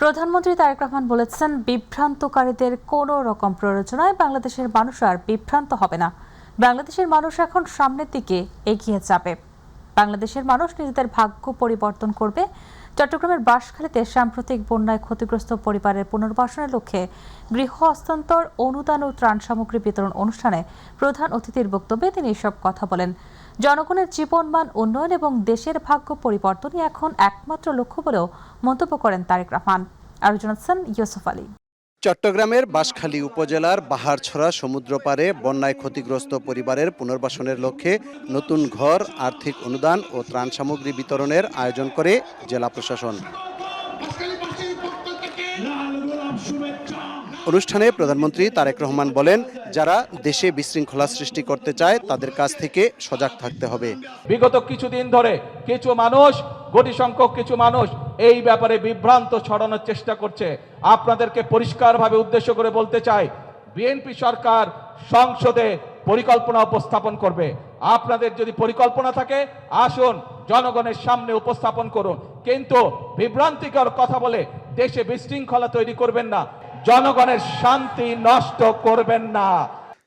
প্রধানমন্ত্রী তারেক রহমান বলেছেন, বিভ্রান্তকারীদের কোনো রকম প্ররোচনায় বাংলাদেশের মানুষ আর বিভ্রান্ত হবে না। বাংলাদেশের মানুষ এখন সামনের দিকে এগিয়ে যাবে। বাংলাদেশের মানুষ নিজেদের ভাগ্য পরিবর্তন করবে। চট্টগ্রামের বাঁশখালীতে সাম্প্রতিক বন্যায় ক্ষতিগ্রস্ত পরিবারের পুনর্বাসনের লক্ষ্যে গৃহ হস্তান্তর, অনুদান ও ত্রাণ সামগ্রী বিতরণ অনুষ্ঠানে প্রধান অতিথির বক্তব্যে তিনি এসব কথা বলেন। জনগণের জীবনমান উন্নয়ন এবং দেশের ভাগ্য পরিবর্তনই এখন একমাত্র লক্ষ্য বলেও মন্তব্য করেন তারেক রহমান। আরও জানাচ্ছেন ইউসুফ আলী। চট্টগ্রামের বাঁশখালী উপজেলার বাহারছড়া সমুদ্র পাড়ে বন্যায় ক্ষতিগ্রস্ত পরিবারের পুনর্বাসনের লক্ষ্যে নতুন ঘর, আর্থিক অনুদান ও ত্রাণ সামগ্রী বিতরণের আয়োজন করে জেলা প্রশাসন। অনুষ্ঠানে প্রধানমন্ত্রী তারেক রহমান বলেন, যারা দেশে বিশৃঙ্খলা সৃষ্টি করতে চায় তাদের কাছ থেকে সজাগ থাকতে হবে। বিগত কিছুদিন ধরে কিছু মানুষ, কোটি সংখ্যক কিছু মানুষ এই ব্যাপারে বিভ্রান্ত ছড়ানোর চেষ্টা করছে। আপনাদেরকে পরিষ্কারভাবে উদ্দেশ্য করে বলতে চাই, বিএনপি সরকার সংসদে পরিকল্পনা উপস্থাপন করবে। আপনাদের যদি পরিকল্পনা থাকে আসুন জনগণের সামনে উপস্থাপন করুন, কিন্তু বিভ্রান্তিকর কথা বলে দেশে বিশৃঙ্খলা তৈরি করবেন না, জনগণের শান্তি নষ্ট করবেন না।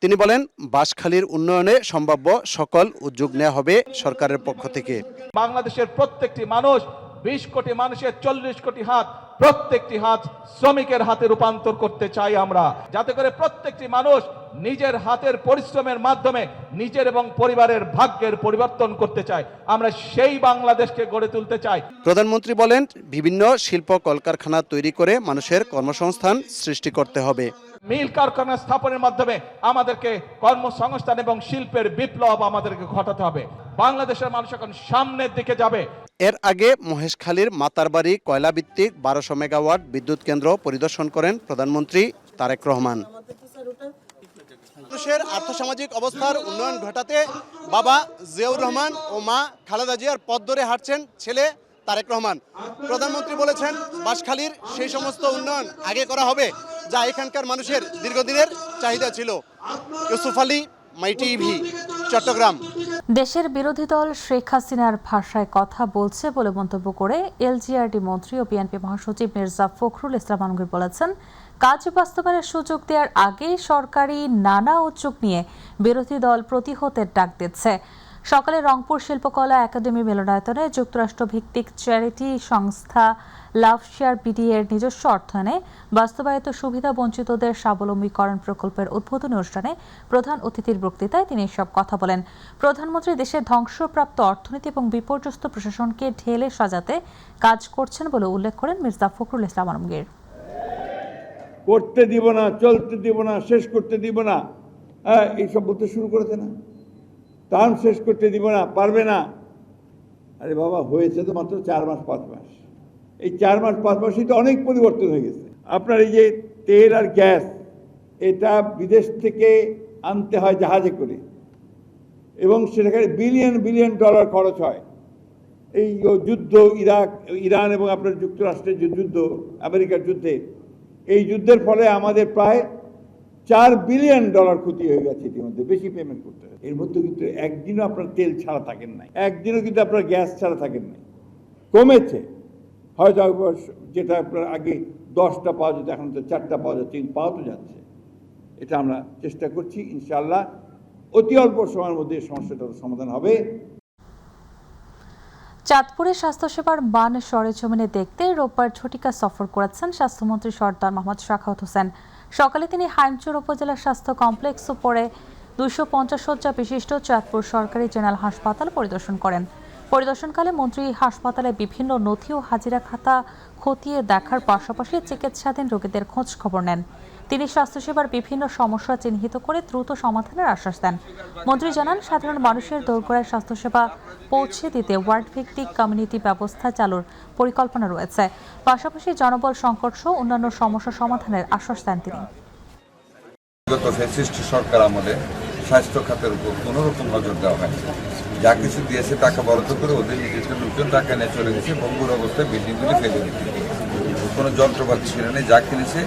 তিনি বলেন, বাঁশখালীর উন্নয়নে সম্ভাব্য সকল উদ্যোগ নেওয়া হবে সরকারের পক্ষ থেকে। বাংলাদেশের প্রত্যেকটি মানুষ, 20 কোটি মানুষের 40 কোটি হাত, প্রত্যেকটি হাত শ্রমিকের হাতে রূপান্তর করতে চাই আমরা, যাতে করে প্রত্যেকটি মানুষ নিজের হাতের পরিশ্রমের মাধ্যমে নিজের এবং পরিবারের ভাগ্যের পরিবর্তন করতে চায়। আমরা সেই বাংলাদেশকে গড়ে তুলতে চাই। প্রধানমন্ত্রী বলেন, বিভিন্ন শিল্প কলকারখানা তৈরি করে মানুষের কর্মসংস্থান সৃষ্টি করতে হবে। মিল কারখানা স্থাপনের মাধ্যমে আমাদেরকে কর্মসংস্থান এবং শিল্পের বিপ্লব আমাদেরকে ঘটাতে হবে। বাংলাদেশের মানুষ এখন সামনের দিকে যাবে। এর আগে মহেশখালীর মাতারবাড়ি কয়লাভিত্তিক 1200 মেগাওয়াট বিদ্যুৎ কেন্দ্র পরিদর্শন করেন প্রধানমন্ত্রী তারেক রহমান। মানুষের আর্থসামাজিক অবস্থার উন্নয়ন ঘটাতে বাবা জিয়াউর রহমান ও মা খালেদা জিয়ার পথ ধরে হাঁটছেন ছেলে তারেক রহমান। প্রধানমন্ত্রী বলেছেন, বাঁশখালীর সেই সমস্ত উন্নয়ন আগে করা হবে যা এখানকার মানুষের দীর্ঘদিনের চাহিদা ছিল। ইউসুফ আলী, মাই টিভি, চট্টগ্রাম। দেশের বিরোধী দল শেখ হাসিনার ভাষায় কথা বলছে বলে মন্তব্য করে এলজিআরডি মন্ত্রী ও বিএনপি মহাসচিব মির্জা ফখরুল ইসলাম আলমগীর বলেছেন, কাজ বাস্তবায়নের সুযোগ দেওয়ার আগেই সরকারি নানা উদ্যোগ নিয়ে বিরোধী দল প্রতিহতের ডাক দিচ্ছে। সকালে রংপুর শিল্পকলা একাডেমি মিলনায়তনে যুক্তরাষ্ট্র ভিত্তিক চ্যারিটি সংস্থা লাভ শেয়ার বিডি এর নিজস্ব অর্থায়নে বাস্তবায়িত সুবিধা বঞ্চিতদের স্বাবলম্বীকরণ প্রকল্পের উদ্বোধনী অনুষ্ঠানে প্রধান অতিথির বক্তৃতায় তিনি এসব কথা বলেন। প্রধানমন্ত্রী দেশের ধ্বংসপ্রাপ্ত অর্থনীতি এবং বিপর্যস্ত প্রশাসনকে ঢেলে সাজাতে কাজ করছেন বলে উল্লেখ করেন মির্জা ফখরুল ইসলাম আলমগীর। করতে দিব না, চলতে দিব না, শেষ করতে দিব না, এইসব বলতে শুরু করেছে না। টার্ম শেষ করতে দিব না, পারবে না। আরে বাবা, হয়েছে তো মাত্র 4 মাস 5 মাস। এই 4 মাস 5 মাসই তো অনেক পরিবর্তন হয়ে গেছে। আপনার এই যে তেল আর গ্যাস, এটা বিদেশ থেকে আনতে হয় জাহাজে করে, এবং সেখানে বিলিয়ন বিলিয়ন ডলার খরচ হয়। এই যুদ্ধ, ইরান এবং আপনার যুক্তরাষ্ট্রের যে যুদ্ধ, আমেরিকার যুদ্ধে, এই যুদ্ধের ফলে আমাদের প্রায় $4 বিলিয়ন ক্ষতি হয়ে গেছে। ইতিমধ্যে বেশি পেমেন্ট করতে হয়। এর মধ্যে কিন্তু একদিনও আপনার তেল ছাড়া থাকেন নাই, একদিনও কিন্তু আপনার গ্যাস ছাড়া থাকেন নাই। কমেছে হয়তো, যেটা আপনার আগে 10টা পাওয়া যেত এখন তো 4টা পাওয়া যাচ্ছে, পাওয়া তো যাচ্ছে। এটা আমরা চেষ্টা করছি, ইনশাআল্লাহ অতি অল্প সময়ের মধ্যে সমস্যাটার সমাধান হবে। চাঁদপুরে স্বাস্থ্যসেবার মান সরেজমিনে দেখতে রোববার ঝটিকা সফর করেছেন স্বাস্থ্যমন্ত্রী সর্দার মোহাম্মদ শাখাওয়াত হোসেন। সকালে তিনি হাইমচর উপজেলা স্বাস্থ্য কমপ্লেক্স ও পরে 250 শয্যা বিশিষ্ট চাঁদপুর সরকারি জেনারেল হাসপাতাল পরিদর্শন করেন। পরিদর্শনকালে মন্ত্রী হাসপাতালে বিভিন্ন নথি ও হাজিরা খাতা খতিয়ে দেখার পাশাপাশি চিকিৎসাধীন রোগীদের খোঁজ খবর নেন। তিনি স্বাস্থ্যসেবার বিভিন্ন সমস্যা চিহ্নিত করে দ্রুত সমাধানের আশ্বাস দেন। মন্ত্রী জানান, সাধারণ মানুষের দোরগোড়ায় স্বাস্থ্যসেবা পৌঁছে দিতে ওয়ার্ড ভিত্তিক কমিউনিটি ব্যবস্থা চালুর পরিকল্পনা রয়েছে। পাশাপাশি জনবল সংকট সহ অন্যান্য সমস্যা সমাধানের আশ্বাস দেন তিনি। গত ফ্যাসিস্ট সরকার আমলে স্বাস্থ্য খাতের উপর কোনো রকম নজর দেওয়া হয়নি। যা কিছু দিয়েছে টাকা বরাদ্দ করে ওদের নিজস্ব লোকজন টাকা নিয়ে চলে গেছে, ভঙ্গুর অবস্থায় বিল্ডিংগুলি ফেলে দিচ্ছে। কোনো যন্ত্রপাতি ছিল না, যা কিনেছে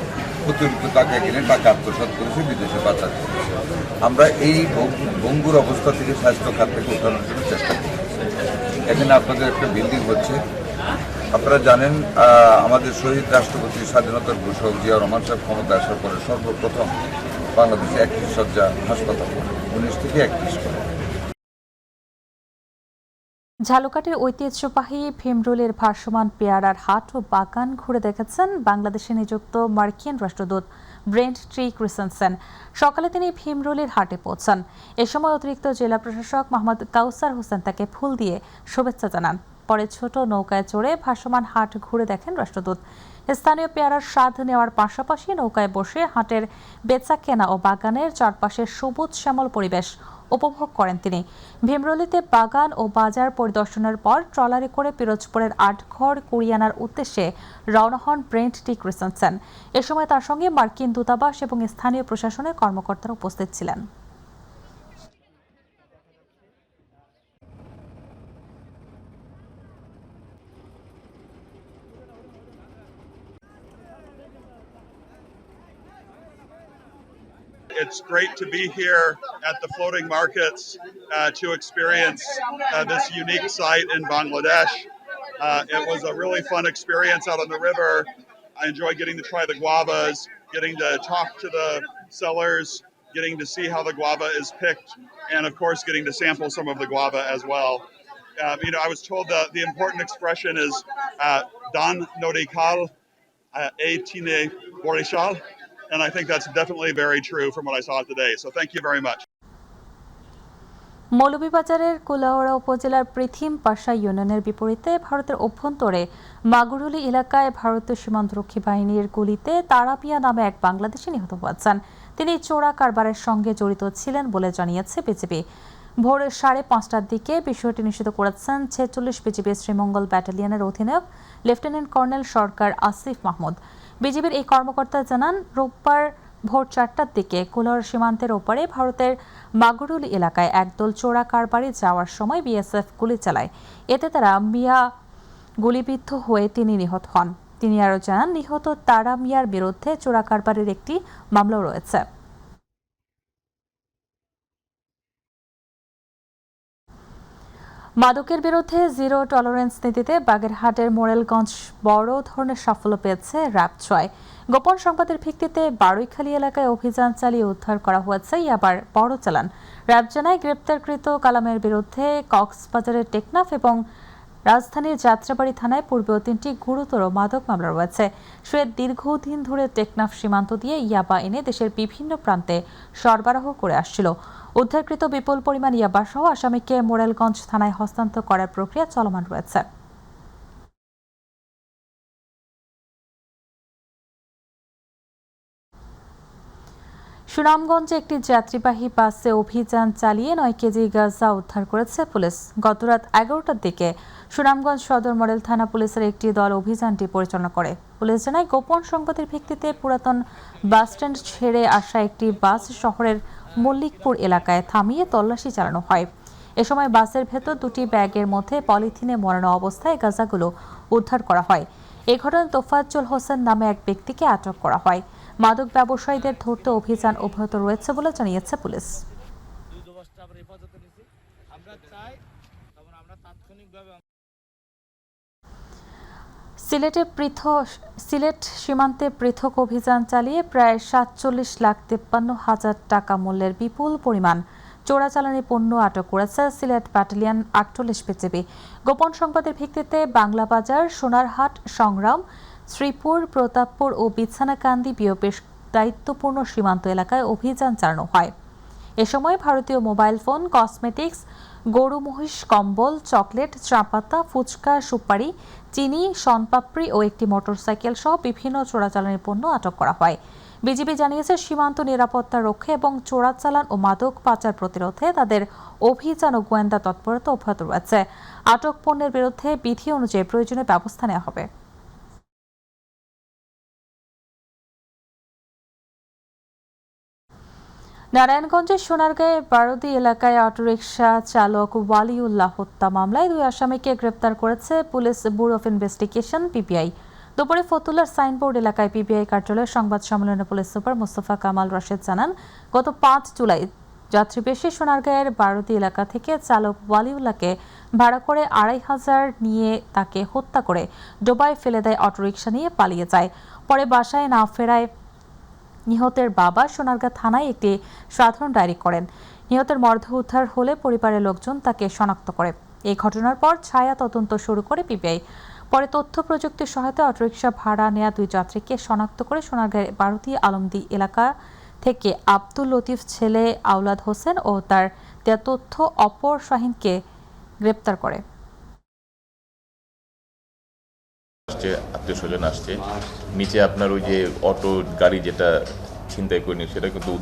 অতিরিক্ত টাকা কিনে টাকা আত্মসাৎ করেছে, বিদেশে পাচার করেছে। আমরা এই ভঙ্গুর অবস্থা থেকে স্বাস্থ্য খাত থেকে উঠানোর জন্য চেষ্টা করছি। এখানে আপনাদের একটা বিল্ডিং হচ্ছে, আপনারা জানেন আমাদের শহীদ রাষ্ট্রপতি স্বাধীনতার ঘোষক জিয়া রহমান সাহেব ক্ষমতা আসার পরে সর্বপ্রথম বাংলাদেশে 31 শয্যা হাসপাতাল 19 থেকে 31 করে। ঝালকাঠির ঐতিহ্যবাহী ভীমরুলের ভাসমান পেয়ারার হাট ও বাগান ঘুরে দেখেছেন বাংলাদেশে নিযুক্ত মার্কিন রাষ্ট্রদূত ব্রেন্ট ট্রি ক্রিসেনসেন। সকালে তিনি ভীমরুলের হাটে পৌঁছান। এ সময় অতিরিক্ত জেলা প্রশাসক মোহাম্মদ কাউসার হোসেন তাকে ফুল দিয়ে শুভেচ্ছা জানান। পরে ছোট নৌকায় চড়ে ভাসমান হাট ঘুরে দেখেন রাষ্ট্রদূত। স্থানীয় পেয়ারার স্বাদ নেওয়ার পাশাপাশি নৌকায় বসে হাটের বেচা কেনা ও বাগানের চারপাশে সবুজ শ্যামল পরিবেশ উপভোগ করেন তিনি। ভীমরুলিতে বাগান ও বাজার পরিদর্শনের পর ট্রলারে করে পিরোজপুরের আটঘর কুরিয়ানার উদ্দেশ্যে রওনা হন ব্রেন্ট টি ক্রিসেনসেন। এ সময় তার সঙ্গে মার্কিন দূতাবাস এবং স্থানীয় প্রশাসনের কর্মকর্তারা উপস্থিত ছিলেন। It's great to be here at the floating markets to experience this unique site in Bangladesh. It was a really fun experience out on the river. I enjoyed getting to try the guavas, getting to talk to the sellers, getting to see how the guava is picked, and of course getting to sample some of the guava as well. I was told that the important expression is Dan Nodikal Tine Borishal. And I think that's definitely very true from what I saw today. So thank you very much. মৌলভীবাজারের কুলাউড়া উপজেলার পৃথিম পাশা ইউনিয়নের বিপরীতে ভারতের অভ্যন্তরে মাগুরুলি এলাকায় ভারতীয় সীমান্তরক্ষী বাহিনীর গুলিতে তারাপিয়া নামে এক বাংলাদেশি নিহত হয়েছেন। তিনি চোরা কারবারের সঙ্গে জড়িত ছিলেন বলে জানিয়েছে বিজিবি। ভোর 5:30টার দিকে বিষয়টি নিশ্চিত করেছেন 46 বিজিবি শ্রীমঙ্গল ব্যাটালিয়নের অধিনায়ক লেফটেন্যান্ট কর্নেল সরকার আসিফ মাহমুদ। বিজিবির এই কর্মকর্তা জানান, রোববার ভোর 4টার দিকে কুলাউড়া সীমান্তের ওপারে ভারতের মাগুরুলি এলাকায় একদল চোরা কারবারি যাওয়ার সময় বিএসএফ গুলি চালায়। এতে তারা মিয়া গুলিবিদ্ধ হয়ে তিনি নিহত হন। তিনি আরও জানান, নিহত তারা মিয়ার বিরুদ্ধে চোরা কারবারির একটি মামলাও রয়েছে। মাদকের বিরুদ্ধে জিরো টলারেন্স নীতিতে বাগেরহাটের মোরেলগঞ্জ বড় ধরনের সাফল্য পেয়েছে র্যাব 6। গোপন সংবাদের ভিত্তিতে বারুইখালী এলাকায় অভিযান চালিয়ে উদ্ধার করা হয়েছে ইয়াবার বড় চালান। র্যাব জানায়, গ্রেপ্তারকৃত কালামের বিরুদ্ধে কক্সবাজারের টেকনাফ এবং রাজধানীর যাত্রাবাড়ি থানায় পূর্বেও 3টি গুরুতর মাদক মামলা রয়েছে। সে দীর্ঘদিন ধরে টেকনাফ সীমান্ত দিয়ে ইয়াবা এনে দেশের বিভিন্ন প্রান্তে সরবরাহ করে আসছিল। উদ্ধারকৃত বিপুল পরিমাণ ইয়াবা সহ আসামিকে মোরেলগঞ্জ থানায় হস্তান্তর করার প্রক্রিয়া চলমান রয়েছে। সুনামগঞ্জে একটি যাত্রীবাহী বাসে অভিযান চালিয়ে 9 কেজি গাঁজা উদ্ধার করেছে পুলিশ। গতরাত 11টার দিকে সুনামগঞ্জ সদর মডেল থানা পুলিশের একটি দল অভিযানটি পরিচালনা করে। পুলিশ জানায়, গোপন সংবাদের ভিত্তিতে পুরাতন বাসস্ট্যান্ড ছেড়ে আসা একটি বাস শহরের মল্লিকপুর এলাকায় থামিয়ে তল্লাশি চালানো হয়। এ সময় বাসের ভেতর 2টি ব্যাগের মধ্যে পলিথিনে মোড়ানো অবস্থায় গাঁজাগুলো উদ্ধার করা হয়। এই ঘটনায় তোফাজ্জল হোসেন নামে এক ব্যক্তিকে আটক করা হয়। মাদক ব্যবসায়ীদের ধরতে অভিযান অব্যাহত রয়েছে বলে জানিয়েছে পুলিশ। সিলেট সীমান্তে পৃথক অভিযান চালিয়ে প্রায় 47,53,000 টাকা মূল্যের বিপুল পরিমাণ চোরাচালানি পণ্য আটক করেছে সিলেট ব্যাটালিয়ন 48 বিজিবি। গোপন সংবাদের ভিত্তিতে বাংলা বাজার, সোনারহাট, সংগ্রাম, শ্রীপুর, প্রতাপপুর ও বিছানাকান্দি বেশ দায়িত্বপূর্ণ সীমান্ত এলাকায় অভিযান চালানো হয়। এ সময় ভারতীয় মোবাইল ফোন, কসমেটিক্স, গরু মহিষ কম্বল, চকলেট, চা পাতা, ফুচকা, সুপারি, চিনি, শনপাপড়ি ও একটি মোটরসাইকেল সহ বিভিন্ন চোরাচালানি পণ্য আটক করা হয়। বিজিবি জানিয়েছে, সীমান্ত নিরাপত্তা রক্ষা এবং চোরাচালান ও মাদক পাচার প্রতিরোধে তাদের অভিযান ও গোয়েন্দা তৎপরতা অব্যাহত রয়েছে। আটক পণ্যের বিরুদ্ধে বিধি অনুযায়ী প্রয়োজনীয় ব্যবস্থা নেওয়া হবে। নারায়ণগঞ্জের সোনারগাঁয়ে বারোদি এলাকায় অটোরিকশা চালক ওয়ালিউল্লাহ হত্যা মামলায় 2 আসামিকে গ্রেপ্তার করেছে police bureau of investigation PBI. দুপুরে ফতুল্লার সাইনবোর্ড এলাকায় পিবিআই কার্যালয়ে সংবাদ সম্মেলনে পুলিশ সুপার মোস্তফা কামাল রশিদ জানান, গত 5 জুলাই যাত্রীবেশী সোনারগাঁয়ের বারোদি এলাকা থেকে চালক ওয়ালিউল্লাহকে ভাড়া করে ২৫০০ নিয়ে তাকে হত্যা করে ডোবায় ফেলে দেয় অটোরিকশা নিয়ে পালিয়ে যায়। পরে বাসায় না ফেরায় নিহতের বাবা সোনারগাঁ থানায় একটি সাধারণ ডায়েরি করেন। নিহতের মরদেহ উদ্ধার হলে পরিবারের লোকজন তাকে শনাক্ত করে। এই ঘটনার পর ছায়া তদন্ত শুরু করে পিবিআই। পরে তথ্য প্রযুক্তির সহায়তায় অটোরিকশা ভাড়া নেওয়া 2 যাত্রীকে শনাক্ত করে সোনারগাঁয়ের বারোদি আলমদি এলাকা থেকে আব্দুল লতিফ ছেলে আওলাদ হোসেন ও তার দেয়া তথ্য অপর শাহিনকে গ্রেপ্তার করে। আত্মীয় স্বজন আসছে, নিচে আপনার ওই যে অটো গাড়ি যেটা ছিনতাই করে নিয়ে সেটা কিন্তু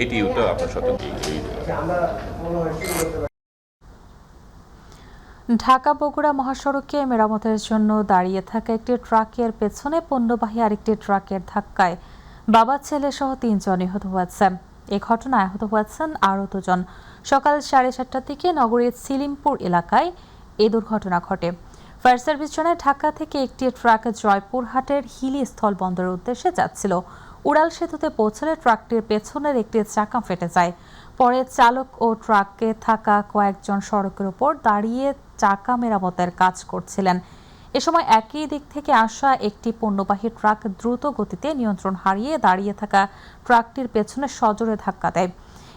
এটিইউটা আপনার সাথে ঢাকা বগুড়া মহাসড়কে মেরামতের জন্য দাঁড়িয়ে থাকা একটি ট্রাকের পেছনে পণ্যবাহী আরেকটি ট্রাকের ধাক্কায় বাবা ছেলে সহ 3 জন নিহত হয়েছেন। এই ঘটনায় আহত হয়েছেন আরও 2 জন। সকাল 4:30টার দিকে নগরীর সিলিমপুর এলাকায় এই দুর্ঘটনা ঘটে। ফায়ার সার্ভিস জানায় ঢাকা থেকে একটি ট্রাক জয়পুরহাটের হিলি স্থলবন্দরের উদ্দেশ্যে যাচ্ছিল। উড়াল সেতুতে পৌঁছলে ট্রাকটির পেছনের একটি চাকা ফেটে যায়। পরে চালক ও ট্রাকে থাকা কয়েকজন সড়কের উপর দাঁড়িয়ে চাকা মেরামতের কাজ করছিলেন। এ সময় একই দিক থেকে আসা একটি পণ্যবাহী ট্রাক দ্রুত গতিতে নিয়ন্ত্রণ হারিয়ে দাঁড়িয়ে থাকা ট্রাকটির পেছনে সজোরে ধাক্কা দেয়।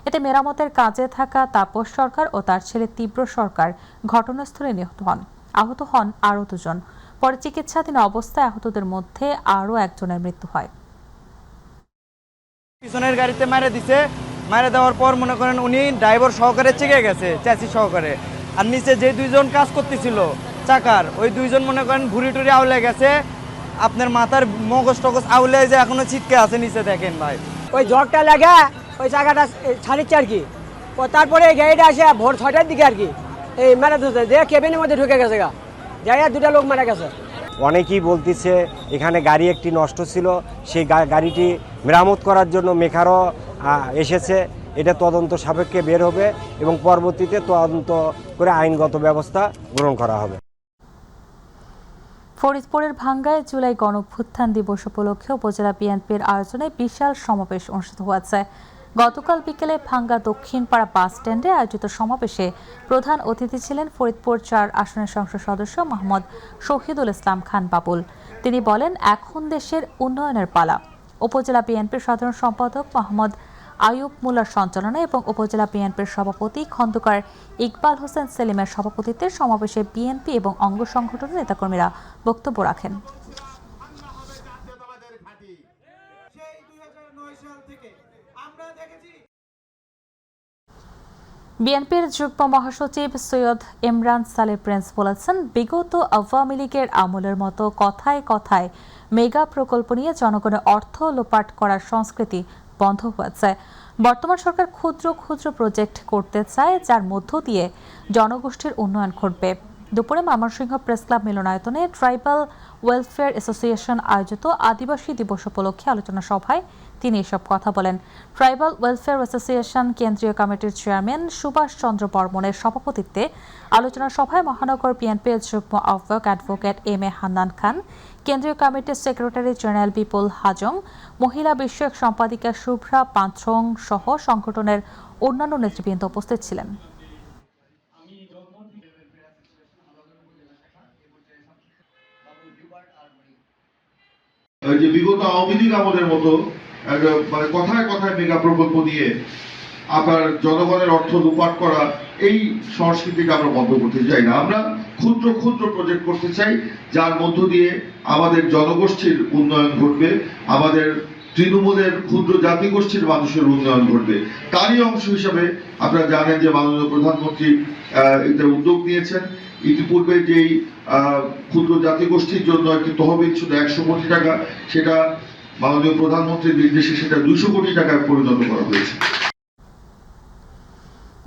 এতে মেরামতের কাজে থাকা তাপস সরকার ও তার ছেলে তীব্র সরকার ঘটনাস্থলে নিহত হন। আহত হন আরও 2 জন। পরে চিকিৎসাধীন অবস্থায় আহতদের মধ্যে আরও একজনের মৃত্যু হয়। পিছনের গাড়িতে মারে দিছে, মারে দেওয়ার পর মনে করেন উনি ড্রাইভার সহকারে চেকে গেছে, চ্যাসি সহকারে। আর নিচে যে 2 জন কাজ করতেছিল চাকার, ওই 2 জন মনে করেন ভুড়ি টুরি আউলে গেছে, আপনার মাথার মগজ টগজ আউলে যে এখনো ছিটকে আছে নিচে দেখেন ভাই। ওই ঝড়টা লাগা ওই চাকাটা ছাড়িচ্ছে আর কি। তারপরে এই গাড়িটা আসে ভোর 6টার দিকে আর কি এই মারা ধরছে, যে কেবিনের মধ্যে ঢুকে গেছে গা, যাই 2টা লোক মারা গেছে। অনেকেই বলতেছে এখানে গাড়ি একটি নষ্ট ছিল, সেই গাড়িটি মেরামত করার জন্য মেকারও এসেছে। এটা তদন্ত সাপেক্ষে বের হবে এবং পরবর্তীতে তদন্ত করে আইনগত ব্যবস্থা গ্রহণ করা হবে। ফরিদপুরের ভাঙ্গায় জুলাই গণঅভ্যুত্থান দিবস উপলক্ষে উপজেলা বিএনপির আয়োজনে বিশাল সমাবেশ অনুষ্ঠিত হয়েছে। গতকাল বিকেলে ভাঙ্গা দক্ষিণপাড়া বাস স্ট্যান্ডে আয়োজিত সমাবেশে প্রধান অতিথি ছিলেন ফরিদপুর 4 আসনের সংসদ সদস্য মোহাম্মদ শহীদুল ইসলাম খান বাবুল। তিনি বলেন, এখন দেশের উন্নয়নের পালা। উপজেলা বিএনপির সাধারণ সম্পাদক মোহাম্মদ আয়ুব মুল্লার সঞ্চালনায় এবং উপজেলা বিএনপির সভাপতি খন্দকার ইকবাল হোসেন সেলিমের সভাপতিত্বে সমাবেশে বিএনপি এবং অঙ্গ সংগঠনের নেতাকর্মীরা বক্তব্য রাখেন। বিএনপির যুগ্ম মহাসচিব সৈয়দ ইমরান সালেহ প্রিন্স বলেছেন, বিগত আওয়ামী লীগের আমলের মতো কথায় কথায় মেগা প্রকল্প নিয়ে জনগণের অর্থ লোপাট করার সংস্কৃতি বন্ধ হয়েছে। বর্তমান সরকার ক্ষুদ্র ক্ষুদ্র প্রজেক্ট করতে চায়, যার মধ্য দিয়ে জনগোষ্ঠীর উন্নয়ন ঘটবে। দুপুরে ময়মনসিংহ প্রেস ক্লাব মিলনায়তনে ট্রাইবাল ওয়েলফেয়ার অ্যাসোসিয়েশন আয়োজিত আদিবাসী দিবস উপলক্ষে আলোচনা সভায় তিনি এসব কথা বলেন। ট্রাইবাল ওয়েলফেয়ার অ্যাসোসিয়েশন কেন্দ্রীয় কমিটির চেয়ারম্যান সুভাষ চন্দ্র বর্মনের সভাপতিত্বে আলোচনা সভায় মহানগর বিএনপির যুগ্ম আহ্বায়ক অ্যাডভোকেট এম এ হান্নান খান, কেন্দ্রীয় কমিটির সেক্রেটারি জেনারেল বিপুল হাজং, মহিলা বিষয়ক সম্পাদিকা শুভ্রা পাঁচং সহ সংগঠনের অন্যান্য নেতৃবৃন্দ উপস্থিত ছিলেন। যে বিগত আওয়ামী লীগ আমাদের মতো মানে কথায় কথায় মেগা প্রকল্প দিয়ে আবার জনগণের অর্থ লুপাট করা, এই সংস্কৃতিটা আমরা বন্ধ করতে চাই না। আমরা ক্ষুদ্র ক্ষুদ্র প্রজেক্ট করতে চাই, যার মধ্য দিয়ে আমাদের জনগোষ্ঠীর উন্নয়ন ঘটবে, আমাদের তৃণমূলের ক্ষুদ্র জাতিগোষ্ঠীর মানুষের উন্নয়ন ঘটবে। তারই অংশ হিসাবে আপনারা জানেন যে মাননীয় প্রধানমন্ত্রী এটা উদ্যোগ নিয়েছেন। ইতিপূর্বে যেই ক্ষুদ্র জাতিগোষ্ঠীর জন্য একটি তহবিল ছিল 100 কোটি টাকা, সেটা মাননীয় প্রধানমন্ত্রীর নির্দেশে সেটা 200 কোটি টাকায় পরিণত করা হয়েছে।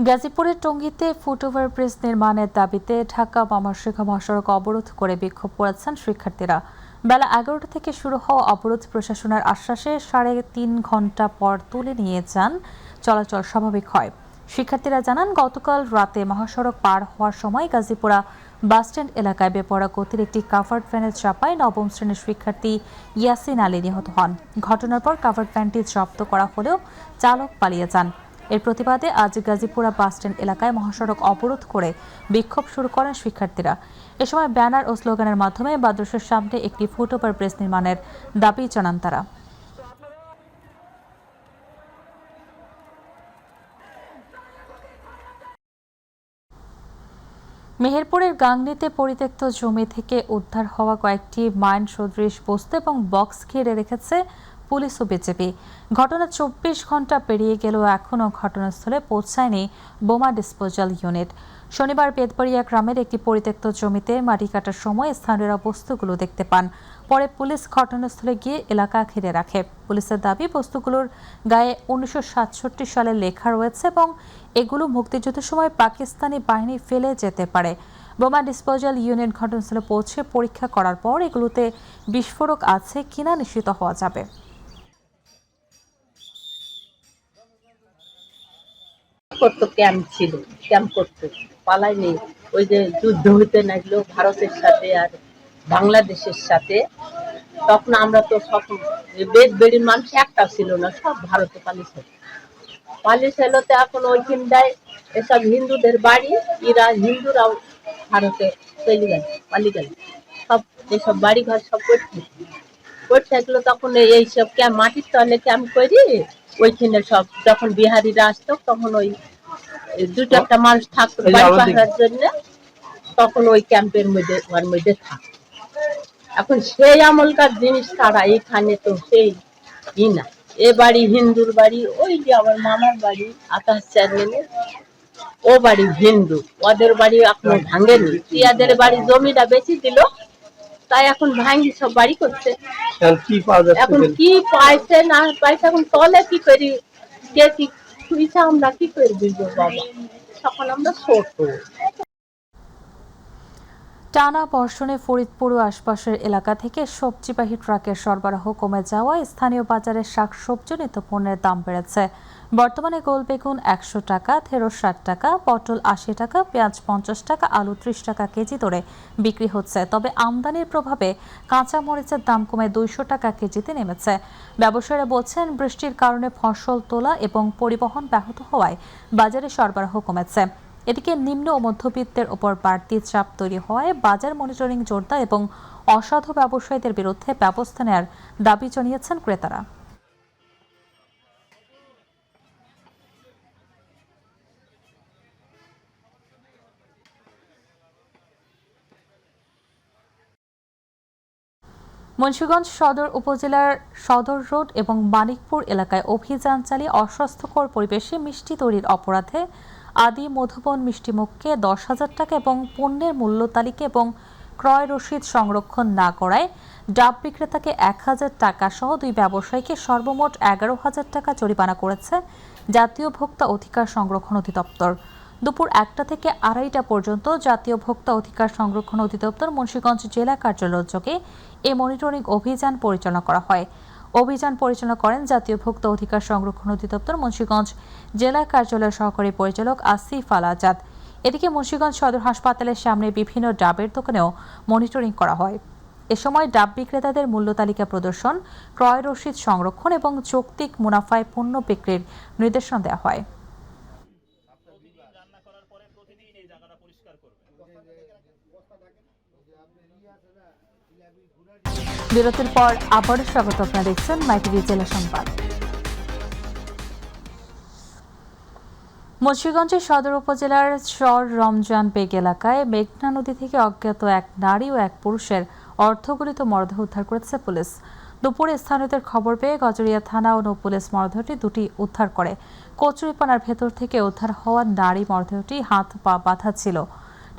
গাজীপুরের টঙ্গীতে ফুটওভার ব্রিজ নির্মাণের দাবিতে ঢাকা ময়মনসিংহ মহাসড়ক অবরোধ করে বিক্ষোভ করেছেন শিক্ষার্থীরা। বেলা 11টা থেকে শুরু হওয়া অবরোধ প্রশাসনের আশ্বাসে 3.5 ঘন্টা পর তুলে নিয়ে যান, চলাচল স্বাভাবিক হয়। শিক্ষার্থীরা জানান, গতকাল রাতে মহাসড়ক পার হওয়ার সময় গাজীপুরা বাসস্ট্যান্ড এলাকায় বেপরোয়া গতির একটি কাভার্ড ভ্যানের চাপায় নবম শ্রেণীর শিক্ষার্থী ইয়াসিন আলী নিহত হন। ঘটনার পর কাভার্ড ভ্যানটি জব্দ করা হলেও চালক পালিয়ে যান। এর প্রতিবাদে আজ গাজীপুরা বাসস্ট্যান্ড এলাকায় মহাসড়ক অবরোধ করে বিক্ষোভ শুরু করেন শিক্ষার্থীরা। এ সময় ব্যানার ও স্লোগানের মাধ্যমে মাদ্রাসার সামনে একটি ফুটওভার ব্রিজ নির্মাণের দাবি জানান তারা। মেহেরপুরের গাংনীতে পরিত্যক্ত জমি থেকে উদ্ধার হওয়া কয়েকটি মাইন সদৃশ বস্তু এবং বক্স ঘিরে রেখেছে পুলিশ ও বিজেপি। ঘটনা 24 ঘন্টা পেরিয়ে গেলেও এখনও ঘটনাস্থলে পৌঁছায়নি বোমা ডিসপোজাল ইউনিট। শনিবার বেদবাড়িয়া গ্রামের একটি পরিত্যক্ত জমিতে মাটি কাটার সময় স্থানীয়রা বস্তুগুলো দেখতে পান। পরে পুলিশ ঘটনাস্থলে গিয়ে এলাকা ঘিরে রাখে। পুলিশের দাবি, বস্তুগুলোর গায়ে 1967 সালে লেখা রয়েছে এবং এগুলো মুক্তিযুদ্ধের সময় পাকিস্তানি বাহিনী ফেলে যেতে পারে। বোমা ডিসপোজাল ইউনিট ঘটনাস্থলে পৌঁছে পরীক্ষা করার পর এগুলোতে বিস্ফোরক আছে কিনা নিশ্চিত হওয়া যাবে। করতো ক্যাম্প ছিল, ক্যাম্প করতো, পালায়নি। ওই যে যুদ্ধ হইতে লাগলো ভারতের সাথে আর বাংলাদেশের সাথে, তখন আমরা তো সব বেড়ির মানুষ একটা ছিল না, সব ভারতে পালিয়েছে। তো এখন ওইখানটায় এসব হিন্দুদের বাড়ি, এরা হিন্দুরাও ভারতে চলে গেল, পালিয়ে গেল। সব এসব বাড়ি ঘর সব করতে থাকলো। তখন এইসব ক্যাম্প মাটির তলে ক্যাম্প করি, ওইখানে সব যখন বিহারিরা আসতো তখন ওই দুটো একটা মানুষ থাকতো বাড়ি পাহারার জন্য, তখন ওই ক্যাম্পের মধ্যে থাকতো। এখন সেই আমলকার জিনিস ছাড়া এখানে তো সেই না। এ বাড়ি হিন্দুর বাড়ি, ওই যে আমার মামার বাড়ি আকাশ চেয়ারম্যানের, ও বাড়ি হিন্দু, ওদের বাড়ি এখনো ভাঙেনি। টিয়াদের বাড়ি জমিটা বেশি দিল, তাই এখন ভাঙি সব বাড়ি করছে। এখন কি পাইছে না পাইছে, এখন তলে কি করি, কে কি খুঁজছে, আমরা কি করে বুঝবো বাবা, তখন আমরা ছোট। টানা বর্ষণে ফরিদপুর ও আশপাশের এলাকা থেকে সবজিবাহী ট্রাকের সরবরাহ কমে যাওয়ায় স্থানীয় বাজারে শাকসবজি নিত্যপণ্যের দাম বেড়েছে। বর্তমানে গোল বেগুন 100 টাকা, ঢেঁড়স 60 টাকা, পটল 80 টাকা, পেঁয়াজ 50 টাকা, আলু 30 টাকা কেজি দরে বিক্রি হচ্ছে। তবে আমদানির প্রভাবে কাঁচা মরিচের দাম কমে 200 টাকা কেজিতে নেমেছে। ব্যবসায়ীরা বলছেন, বৃষ্টির কারণে ফসল তোলা এবং পরিবহন ব্যাহত হওয়ায় বাজারে সরবরাহ কমেছে। এদিকে নিম্ন ও মধ্যবিত্তের ওপর বাড়তি চাপ তৈরি হওয়ায় বাজার মনিটরিং জোরদার এবং অসাধু ব্যবসায়ীদের বিরুদ্ধে ব্যবস্থা নেওয়ার দাবি জানিয়েছেন ক্রেতারা। মুন্সিগঞ্জ সদর উপজেলার সদর রোড এবং মানিকপুর এলাকায় অভিযান চালিয়ে অস্বাস্থ্যকর পরিবেশে মিষ্টি তৈরির অপরাধে আদি মধুবন মিষ্টিমুখকে 10,000 টাকা এবং পণ্যের মূল্য তালিকা এবং ক্রয় রসিদ সংরক্ষণ না করায় ডাব বিক্রেতাকে 1,000 টাকা সহ দুই ব্যবসায়ীকে সর্বমোট 11,000 টাকা জরিমানা করেছে জাতীয় ভোক্তা অধিকার সংরক্ষণ অধিদপ্তর। দুপুর 1টা থেকে 2:30 পর্যন্ত জাতীয় ভোক্তা অধিকার সংরক্ষণ অধিদপ্তর মুন্সিগঞ্জ জেলা কার্যালয়ের উদ্যোগে এই মনিটরিং অভিযান পরিচালনা করা হয়। অভিযান পরিচালনা করেন জাতীয় ভোক্তা অধিকার সংরক্ষণ অধিদপ্তর মুন্সিগঞ্জ জেলা কার্যালয়ের সহকারী পরিচালক আসিফ আল আজাদ। এদিকে মুন্সিগঞ্জ সদর হাসপাতালের সামনে বিভিন্ন ডাবের দোকানেও মনিটরিং করা হয়। এ সময় ডাব বিক্রেতাদের মূল্য তালিকা প্রদর্শন, ক্রয় রসিদ সংরক্ষণ এবং যৌক্তিক মুনাফায় পণ্য বিক্রির নির্দেশনা দেওয়া হয়। বিরতির পর আবারও স্বাগত, আপনারা দেখছেন মাইটিভি জেলা সংবাদ। মুন্সিগঞ্জের সদর উপজেলার চর রমজান বেগ এলাকায় মেঘনা নদী থেকে অজ্ঞাত এক নারী ও এক পুরুষের অর্ধগলিত মরদেহ উদ্ধার করেছে পুলিশ। দুপুরে স্থানীয়দের খবর পেয়ে গজরিয়া থানা ও নৌ পুলিশ মরদেহটি দুটি উদ্ধার করে। কচুরিপানার ভেতর থেকে উদ্ধার হওয়া নারী মরদেহটি হাত পা বাঁধা ছিল।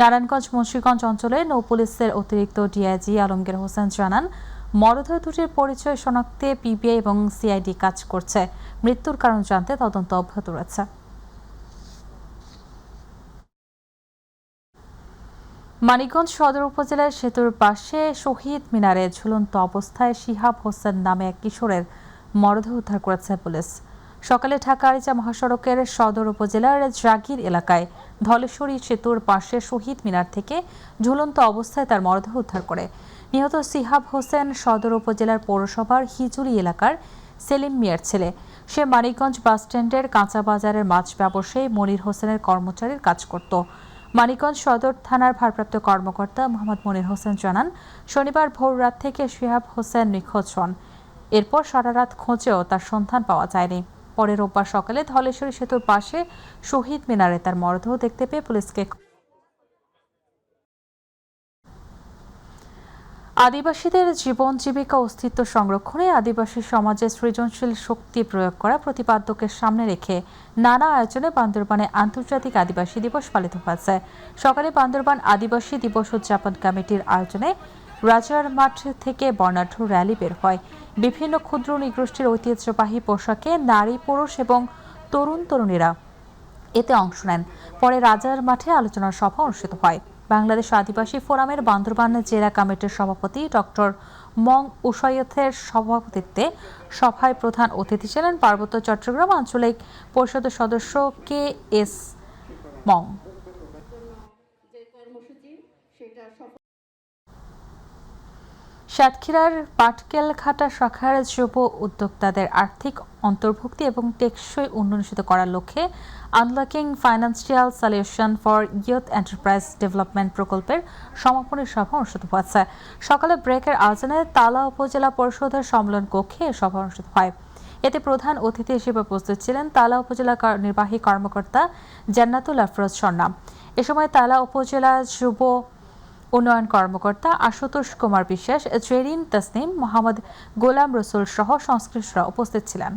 নারায়ণগঞ্জ মুন্সিগঞ্জ অঞ্চলে নৌ পুলিশের অতিরিক্ত ডিআইজি আলমগীর হোসেন জানান, মরদেহ দুটির পরিচয় শনাক্তে পিবিআই এবং সিআইডি কাজ করছে। মৃত্যুর কারণ জানতে তদন্ত অব্যাহত রয়েছে। মানিকগঞ্জ সদর উপজেলার সেতুর পাশে শহীদ মিনারে ঝুলন্ত অবস্থায় শিহাব হোসেন নামে এক কিশোরের মরদেহ উদ্ধার করেছে পুলিশ। সকালে ঢাকা আরিচা মহাসড়কের সদর উপজেলার জাগির এলাকায় ধলেশ্বরী সেতুর পাশে শহীদ মিনার থেকে ঝুলন্ত অবস্থায় তার মরদেহ উদ্ধার করে নিহত সিহাব হোসেন সদর উপজেলার পৌরসভার হিজুলি এলাকার সেলিম মিয়ার ছেলে। সে মানিকগঞ্জ বাসস্ট্যান্ডের কাঁচা বাজারের মাছ ব্যবসায়ী মনির হোসেনের কর্মচারীর কাজ করত। মানিকগঞ্জ সদর থানার ভারপ্রাপ্ত কর্মকর্তা মোহাম্মদ মনির হোসেন জানান, শনিবার ভোর রাত থেকে সিহাব হোসেন নিখোঁজ হন। এরপর সারা রাত খোঁজেও তার সন্ধান পাওয়া যায়নি। পরে রোববার সকালে ধলেশ্বরী সেতুর পাশে শহীদ মিনারে তার মরদেহ দেখতে পেয়ে পুলিশকে আদিবাসীদের জীবন জীবিকা অস্তিত্ব সংরক্ষণে আদিবাসী সমাজে সৃজনশীল শক্তি প্রয়োগ করা প্রতিপাদ্যকে সামনে রেখে নানা আয়োজনে বান্দরবানে আন্তর্জাতিক আদিবাসী দিবস পালিত হয়েছে। সকালে বান্দরবান আদিবাসী দিবস উদযাপন কমিটির আয়োজনে রাজার মাঠ থেকে বর্ণাঢ্য র্যালি বের হয়। বিভিন্ন ক্ষুদ্র নৃগোষ্ঠীর ঐতিহ্যবাহী পোশাকে নারী, পুরুষ এবং তরুণ তরুণীরা এতে অংশ নেন। পরে রাজার মাঠে আলোচনা সভা অনুষ্ঠিত হয়। বাংলাদেশ আদিবাসী ফোরামের বান্দরবান জেলা কমিটির সভাপতি ডক্টর মং উশায়থের সভাপতিত্বে সভায় প্রধান অতিথি ছিলেন পার্বত্য চট্টগ্রাম আঞ্চলিক পরিষদের সদস্য KS মং। সাতক্ষীরার পাটকেলঘাটা শাখার যুব উদ্যোক্তাদের আর্থিক অন্তর্ভুক্তি এবং টেকসই উন্নয়ন করার লক্ষ্যে unlocking financial solution for youth enterprise development প্রকল্পের সমাপনী সভা অনুষ্ঠিত হয়েছে। সকালে ব্রেকের আয়োজনে তালা উপজেলা পরিষদের সম্মেলন কক্ষে এ সভা অনুষ্ঠিত হয়। এতে প্রধান অতিথি হিসেবে উপস্থিত ছিলেন তালা উপজেলা নির্বাহী কর্মকর্তা জান্নাতুল আফরোজ স্বর্ণা। এ সময় তালা উপজেলা যুব উন্নয়ন কর্মকর্তা আশুতোষ কুমার বিশ্বাস, জেরিন তাসনিম, মোহাম্মদ গোলাম রসুল সহ সংশ্লিষ্টরা উপস্থিত ছিলেন।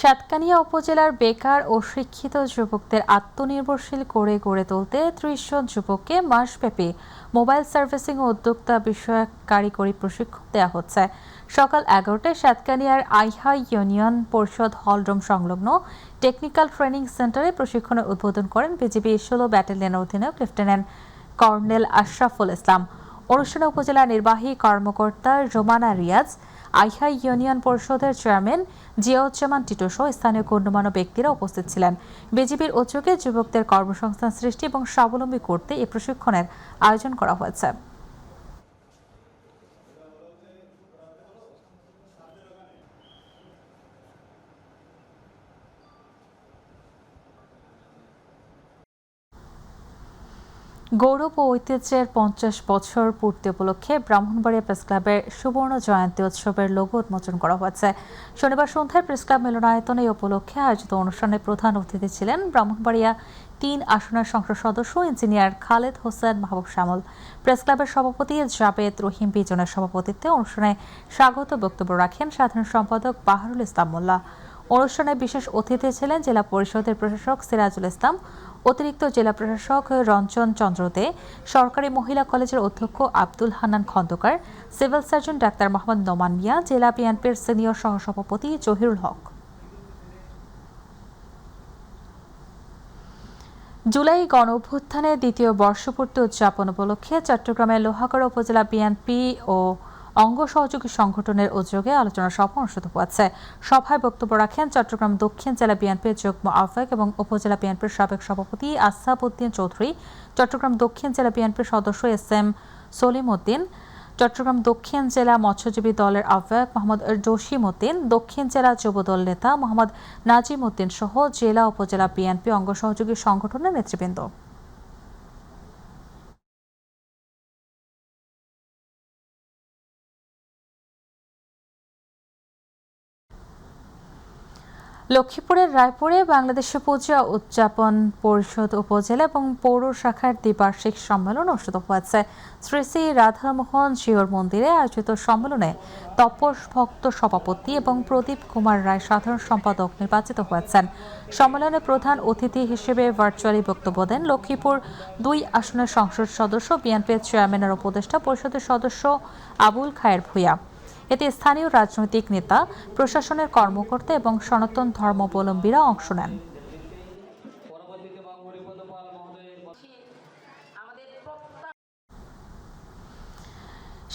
সাতকানিয়া উপজেলার বেকার ও শিক্ষিত যুবকদের আত্মনির্ভরশীল করে গড়ে তুলতে ৩০ জন যুবককে মাসব্যাপী মোবাইল সার্ভিসিং ও উদ্যোক্তা বিষয়ক কারিগরি প্রশিক্ষণ দেওয়া হচ্ছে। সকাল ১১টায় সাতকানিয়ার আইহা ইউনিয়ন পরিষদ হলরুম সংলগ্ন টেকনিক্যাল ট্রেনিং সেন্টারে প্রশিক্ষণের উদ্বোধন করেন বিজিবি ১৬ ব্যাটালিয়নের অধিনায়ক লেফটেন্যান্ট কর্নেল আশরাফুল ইসলাম। অনুষ্ঠানে উপজেলা নির্বাহী কর্মকর্তা রোমানা রিয়াজ, আইহা ইউনিয়ন পরিষদের চেয়ারম্যান জিয়াউজ্জামান টিটো সহ স্থানীয় গণ্যমান্য ব্যক্তিরা উপস্থিত ছিলেন। বিজিবির উদ্যোগে যুবকদের কর্মসংস্থান সৃষ্টি এবং স্বাবলম্বী করতে এই প্রশিক্ষণের আয়োজন করা হয়েছে। গৌরব ও ঐতিহ্যের ৫০ বছর পূর্তি উপলক্ষে ব্রাহ্মণবাড়িয়া প্রেস ক্লাবের সুবর্ণ জয়ন্তী উৎসবের লোগো উন্মোচন করা হয়েছে। শনিবার সন্ধ্যায় প্রেস ক্লাব মিলনায়তনে এই উপলক্ষে আয়োজিত অনুষ্ঠানে প্রধান অতিথি ছিলেন ব্রাহ্মণবাড়িয়া ৩ আসনের সংসদ সদস্য ইঞ্জিনিয়ার খালেদ হোসেন মাহবুব শ্যামল। প্রেস ক্লাবের সভাপতি জাবেদ রহিম বিজনের সভাপতিত্বে অনুষ্ঠানে স্বাগত বক্তব্য রাখেন সাধারণ সম্পাদক বাহারুল ইসলাম মোল্লা। অনুষ্ঠানে বিশেষ অতিথি ছিলেন জেলা পরিষদের প্রশাসক সিরাজুল ইসলাম, অতিরিক্ত জেলা প্রশাসক রঞ্জন চন্দ্র দে, সরকারি মহিলা কলেজের অধ্যক্ষ আব্দুল হান্নান খন্দকার, সিভিল সার্জন ডাক্তার মোহাম্মদ নোমান মিয়া, জেলা বিএনপির সিনিয়র সহসভাপতি জহিরুল হক। জুলাই গণ অভ্যুত্থানের দ্বিতীয় বর্ষপূর্তি উদযাপন উপলক্ষে চট্টগ্রামের লোহাগড়া উপজেলা বিএনপি ও অঙ্গ সহযোগী সংগঠনের উদ্যোগে আলোচনা সভা অনুষ্ঠিত হয়েছে। সভায় বক্তব্য রাখেন চট্টগ্রাম দক্ষিণ জেলা বিএনপির যুগ্ম আহ্বায়ক এবং উপজেলা বিএনপির সাবেক সভাপতি আসাব উদ্দিন চৌধুরী, চট্টগ্রাম দক্ষিণ জেলা বিএনপির সদস্য SM সলিম উদ্দিন, চট্টগ্রাম দক্ষিণ জেলা মৎস্যজীবী দলের আহ্বায়ক মোহাম্মদ জসিম উদ্দিন, দক্ষিণ জেলা যুবদল নেতা মোহাম্মদ নাজিম উদ্দিন সহ জেলা উপজেলা বিএনপি অঙ্গ সহযোগী সংগঠনের নেতৃবৃন্দ। লক্ষ্মীপুরের রায়পুরে বাংলাদেশ পূজা উদযাপন পরিষদ উপজেলা এবং পৌর শাখার দ্বিবার্ষিক সম্মেলন অনুষ্ঠিত হয়েছে। শ্রী শ্রী রাধামোহন জিওর মন্দিরে আয়োজিত সম্মেলনে তপস ভক্ত সভাপতি এবং প্রদীপ কুমার রায় সাধারণ সম্পাদক নির্বাচিত হয়েছেন। সম্মেলনে প্রধান অতিথি হিসেবে ভার্চুয়ালি বক্তব্য দেন লক্ষ্মীপুর ২ আসনের সংসদ সদস্য বিএনপির চেয়ারম্যানের উপদেষ্টা পরিষদের সদস্য আবুল খায়ের ভূঁইয়া। এতে স্থানীয় রাজনৈতিক নেতা, প্রশাসনের কর্মকর্তা এবং সনাতন ধর্মাবলম্বীরা অংশ নেন।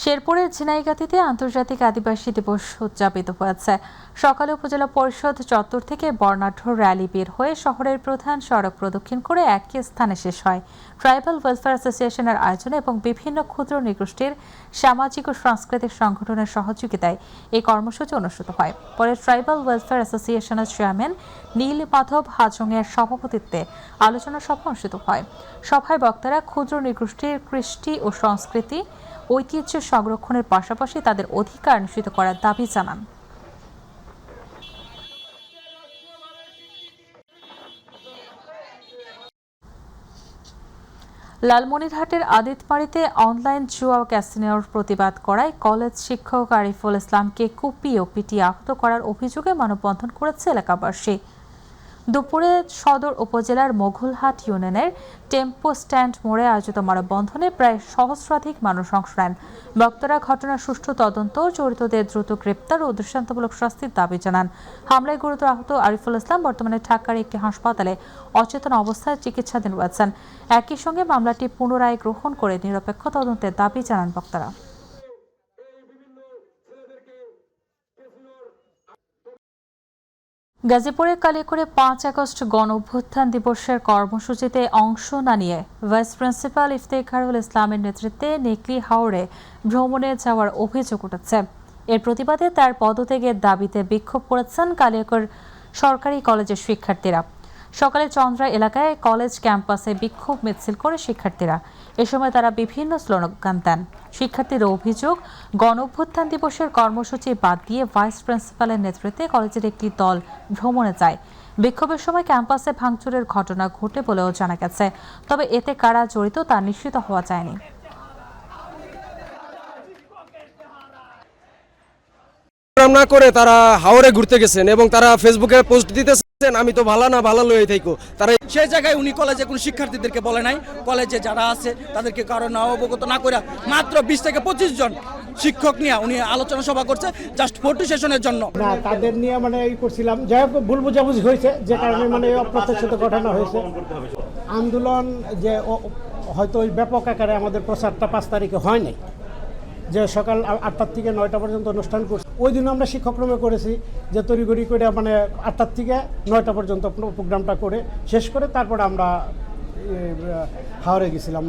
শেরপুরের ঝিনাইগাতিতে আন্তর্জাতিক আদিবাসী দিবস উদযাপিত হয়েছে। সকালে উপজেলা পরিষদ চত্বর থেকে বর্ণাঢ্য র্যালি বের হয়ে শহরের প্রধান সড়ক প্রদক্ষিণ করে একই স্থানে শেষ হয়। ট্রাইবাল ওয়েলফেয়ার অ্যাসোসিয়েশনের আয়োজনে এবং বিভিন্ন ক্ষুদ্র নৃগোষ্ঠীর সামাজিক ও সাংস্কৃতিক সংগঠনের সহযোগিতায় এই কর্মসূচি অনুষ্ঠিত হয়। পরে ট্রাইবাল ওয়েলফেয়ার অ্যাসোসিয়েশনের চেয়ারম্যান নীল মাধব হাজংয়ের সভাপতিত্বে আলোচনা সভা অনুষ্ঠিত হয়। সভায় বক্তারা ক্ষুদ্র নৃগোষ্ঠীর কৃষ্টি ও সংস্কৃতি ঐতিহ্য সংরক্ষণের পাশাপাশি তাদের অধিকার নিশ্চিত করার দাবি জানান। লালমনিরহাটের আদিতবাড়িতে অনলাইন জুয়া ক্যাসিনোর প্রতিবাদ করায় কলেজ শিক্ষক আরিফুল ইসলামকে কুপিয়ে ও পিটিয়ে আহত করার অভিযোগে মানববন্ধন করেছে এলাকাবাসী। দুপুরে সদর উপজেলার মোঘলহাট ইউনিয়নের টেম্পো স্ট্যান্ড মোড়ে আয়োজিত মানববন্ধনে প্রায় সহস্রাধিক মানুষ অংশ নেন। বক্তারা ঘটনার সুষ্ঠু তদন্ত, জড়িতদের দ্রুত গ্রেপ্তার ও দৃষ্টান্তমূলক শাস্তির দাবি জানান। হামলায় গুরুতর আহত আরিফুল ইসলাম বর্তমানে ঢাকার একটি হাসপাতালে অচেতন অবস্থায় চিকিৎসাধীন রয়েছেন। একই সঙ্গে মামলাটি পুনরায় গ্রহণ করে নিরপেক্ষ তদন্তের দাবি জানান বক্তারা। গাজীপুরের কালিয়াকৈরে 5 আগস্ট গণ অভ্যুত্থান দিবসের কর্মসূচিতে অংশ না নিয়ে ভাইস প্রিন্সিপাল ইফতেখারুল ইসলামের নেতৃত্বে নেকলি হাওরে ভ্রমণে যাওয়ার অভিযোগ উঠেছে। এর প্রতিবাদে তার পদত্যাগের দাবিতে বিক্ষোভ করেছেন কালিয়াকৈর সরকারি কলেজের শিক্ষার্থীরা। সকালে চন্দ্রা এলাকায় কলেজ ক্যাম্পাসে বিক্ষোভ মিছিল করে শিক্ষার্থীরা। এ সময় তারা বিভিন্ন স্লোগান দেন। শিক্ষার্থীর অভিযোগ, গণ অভ্যুত্থান দিবসের কর্মসূচি বাদ দিয়ে ভাইস প্রিন্সিপালের নেতৃত্বে কলেজের একটি দল ভ্রমণে যায়। বিক্ষোভের সময় ক্যাম্পাসে ভাঙচুরের ঘটনা ঘটে বলেও জানা গেছে, তবে এতে কারা জড়িত তা নিশ্চিত হওয়া যায়নি। না করে তারা হাওড়ে ঘুরতে গেছেন এবং তারা ফেসবুকে পোস্ট দিতেছেন আমি তো ভালো না ভালো লয়ে থাকো। তারা সেই জায়গায় উনি কলেজে কোনো শিক্ষার্থীদেরকে বলে নাই, কলেজে যারা আছে তাদেরকে কারো না অবগত না করে মাত্র 20 থেকে 25 জন শিক্ষক নিয়ে উনি আলোচনা সভা করছে জাস্ট ফটো সেশনের জন্য। না, তাদের নিয়ে মানে এই করছিলাম, যাই হোক ভুল বোঝাবুঝি হয়েছে, যে কারণে মানে অপ্রত্যাশিত ঘটনা হয়েছে। আন্দোলন যে হয়তো ওই ব্যাপক আকারে আমাদের প্রচারটা 5 তারিখে হয় নাই, যে সকাল 8টার থেকে 9টা পর্যন্ত অনুষ্ঠান করছি। ওই দিন আমরা শিক্ষাক্রমে করেছি যে তড়িঘড়ি করে মানে 8টার থেকে 9টা পর্যন্ত প্রোগ্রামটা করে শেষ করে তারপরে আমরা হাওড়ে গেছিলাম।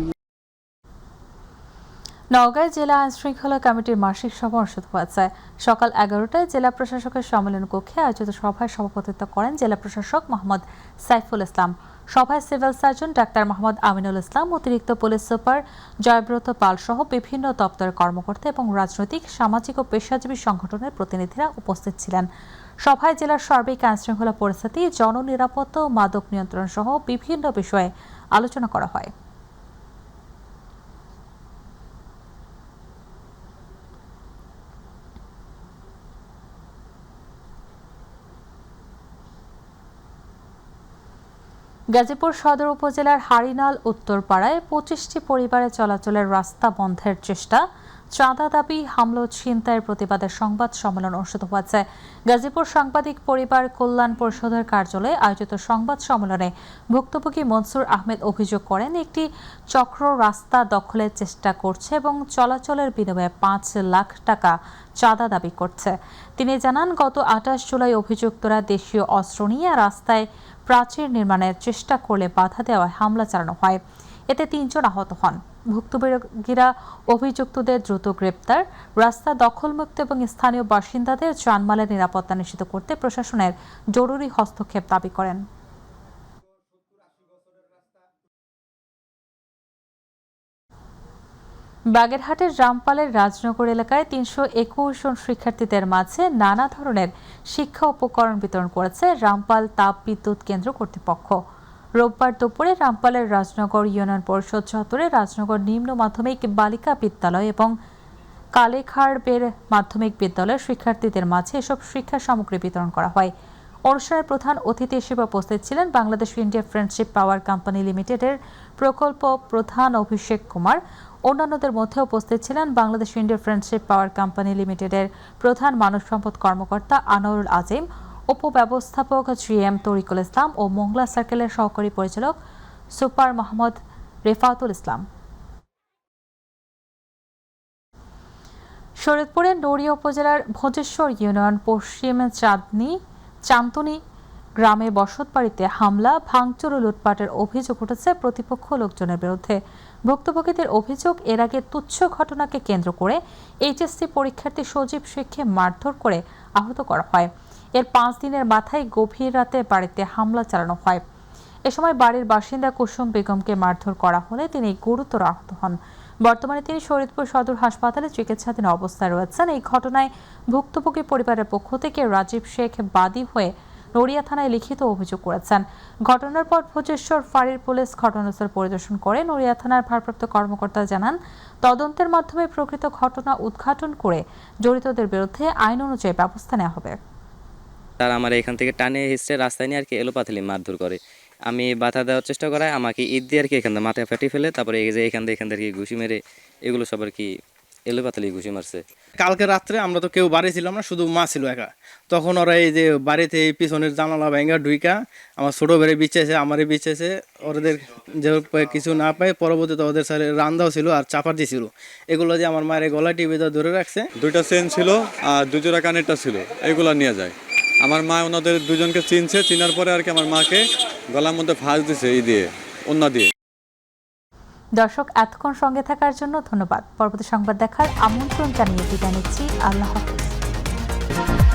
নওগাঁয় জেলা আইনশৃঙ্খলা কমিটির মাসিক সভা অনুষ্ঠিত হয়েছে। সকাল 11টায় জেলা প্রশাসকের সম্মেলন কক্ষে আয়োজিত সভায় সভাপতিত্ব করেন জেলা প্রশাসক মোহাম্মদ সাইফুল ইসলাম। সভায় সিভিল সার্জন ডাক্তার মোহাম্মদ আমিনুল ইসলাম, অতিরিক্ত পুলিশ সুপার জয়ব্রত পাল সহ বিভিন্ন দপ্তরের কর্মকর্তা এবং রাজনৈতিক, সামাজিক ও পেশাজীবী সংগঠনের প্রতিনিধিরা উপস্থিত ছিলেন। সভায় জেলার সার্বিক আইনশৃঙ্খলা পরিস্থিতি, জননিরাপত্তা ও মাদক নিয়ন্ত্রণ সহ বিভিন্ন বিষয়ে আলোচনা করা হয়। গাজীপুর সদর উপজেলার হারিনাল উত্তরপাড়ায় 25টি পরিবারের চলাচলের রাস্তা বন্ধের চেষ্টা, চাঁদা দাবি, হামলা, ছিনতাইয়ের প্রতিবাদে সংবাদ সম্মেলন অনুষ্ঠিত হয়েছে। গাজীপুর সাংবাদিক পরিবার কল্যাণ পরিষদের কার্যালয়ে আয়োজিত সংবাদ সম্মেলনে ভুক্তভোগী মনসুর আহমেদ অভিযোগ করেন, একটি চক্র রাস্তা দখলের চেষ্টা করছে এবং চলাচলের বিনিময়ে 5 লাখ টাকা চাঁদা দাবি করছে। তিনি জানান, গত 28 জুলাই অভিযুক্তরা দেশীয় অস্ত্র নিয়ে রাস্তায় প্রাচীর নির্মাণের চেষ্টা করলে বাধা দেওয়ায় হামলা চালানো হয়। এতে 3 জন আহত হন। ভুক্তভোগীরা অভিযুক্তদের দ্রুত গ্রেপ্তার, রাস্তা দখলমুক্ত এবং স্থানীয় বাসিন্দাদের জানমালের নিরাপত্তা নিশ্চিত করতে প্রশাসনের জরুরি হস্তক্ষেপ দাবি করেন। বাগেরহাটের রামপালের রাজনগর এলাকায় 321 জন শিক্ষার্থীদের মাঝে নানা ধরনের শিক্ষা উপকরণ বিতরণ করেছে রামপাল তাপ বিদ্যুৎ কেন্দ্র কর্তৃপক্ষ। রোববার দুপুরে রামপালের রাজনগর ইউনিয়ন পরিষদ চত্বরে রাজনগর নিম্ন মাধ্যমিক বালিকা বিদ্যালয় এবং কালেখাড়বের মাধ্যমিক বিদ্যালয়ের শিক্ষার্থীদের মাঝে এসব শিক্ষা সামগ্রী বিতরণ করা হয়। অনুষ্ঠানের প্রধান অতিথি হিসেবে উপস্থিত ছিলেন Bangladesh India friendship power company লিমিটেডের প্রকল্প প্রধান অভিষেক কুমার। অন্যান্যদের মধ্যে উপস্থিত ছিলেন Bangladesh India friendship power company লিমিটেডের প্রধান মানব সম্পদ কর্মকর্তা আনোয়ারুল আজিম, উপব্যবস্থাপক GM তরিকুল ইসলাম ও মোংলা সার্কেলের সহকারী পরিচালক সুপার মোহাম্মদ রেফাতুল ইসলাম। শরীয়তপুরের নড়িয়া উপজেলার ভোজেশ্বর ইউনিয়ন পশ্চিম চাঁদনি গ্রামে বসতবাড়িতে হামলা, ভাঙচুর ও লুটপাটের অভিযোগ উঠেছে প্রতিপক্ষ লোকজনের বিরুদ্ধে। ভুক্তভোগীদের অভিযোগ, এর আগে তুচ্ছ ঘটনাকে কেন্দ্র করে HSC পরীক্ষার্থী সজীব শেখকে মারধর করে আহত করা হয়। এর 5 দিনের মাথায় গভীর রাতে বাড়িতে হামলা চালানো হয়। এ সময় বাড়ির বাসিন্দা কুসুম বেগমকে মারধর করা হলে তিনি গুরুতর আহত হন। বর্তমানে তিনি শরীয়তপুর সদর হাসপাতালে চিকিৎসাধীন অবস্থায় রয়েছেন। এই ঘটনায় ভুক্তভোগী পরিবারের পক্ষ থেকে রাজীব শেখ বাদী হয়ে নড়িয়া থানায় লিখিত অভিযোগ করেছেন। ঘটনার পর ভোজেশ্বর ফাঁড়ির পুলিশ ঘটনাস্থল পরিদর্শন করে নড়িয়া থানার ভারপ্রাপ্ত কর্মকর্তা জানান, তদন্তের মাধ্যমে প্রকৃত ঘটনা উদ্ঘাটন করে জড়িতদের বিরুদ্ধে আইন অনুযায়ী ব্যবস্থা নেওয়া হবে। তারা আমার এখান থেকে টানে হিসেবে রাস্তায় নিয়ে আর কি এলোপাথালি মারধর করে। আমি বাধা দেওয়ার চেষ্টা করায় আমাকে ঈদ দিয়ে আর কি এখান থেকে মাথায় ফাটি ফেলে, তারপরে এই যে এখান থেকে ঘুষি মেরে এগুলো সব আর কি এলোপাথালি ঘুষি মারছে। কালকে রাত্রে আমরা তো কেউ বাড়ি ছিলাম না, শুধু মা ছিল একা। তখন ওরা এই যে বাড়িতে এই পিছনের জানালা ভেঙে ঢুইকা আমার ছোটো বেড়ে বিচেছে, আমারই বিচেছে। ওদের যে কিছু না পায় পরবর্তীতে ওদের স্যার রান্দাও ছিল আর চাপার দিয়েছিল, এগুলো যে আমার মায়ের গলা টিভিতে ধরে রাখছে। 2টা চেন ছিল আর 2 জোড়া কানেরটা ছিল, এগুলো নিয়ে যায়। আমার মা ওনাদের দুজনকে চিনছে, চিনার পরে আর কি আমার মাকে গলার মধ্যে ফাঁস দিছে এই দিয়ে, অন্য দিয়ে। দর্শক, এতক্ষণ সঙ্গে থাকার জন্য ধন্যবাদ। পরবর্তী সংবাদ দেখার আমন্ত্রণ জানিয়ে বিদায় নিচ্ছি। আল্লাহ হাফেজ।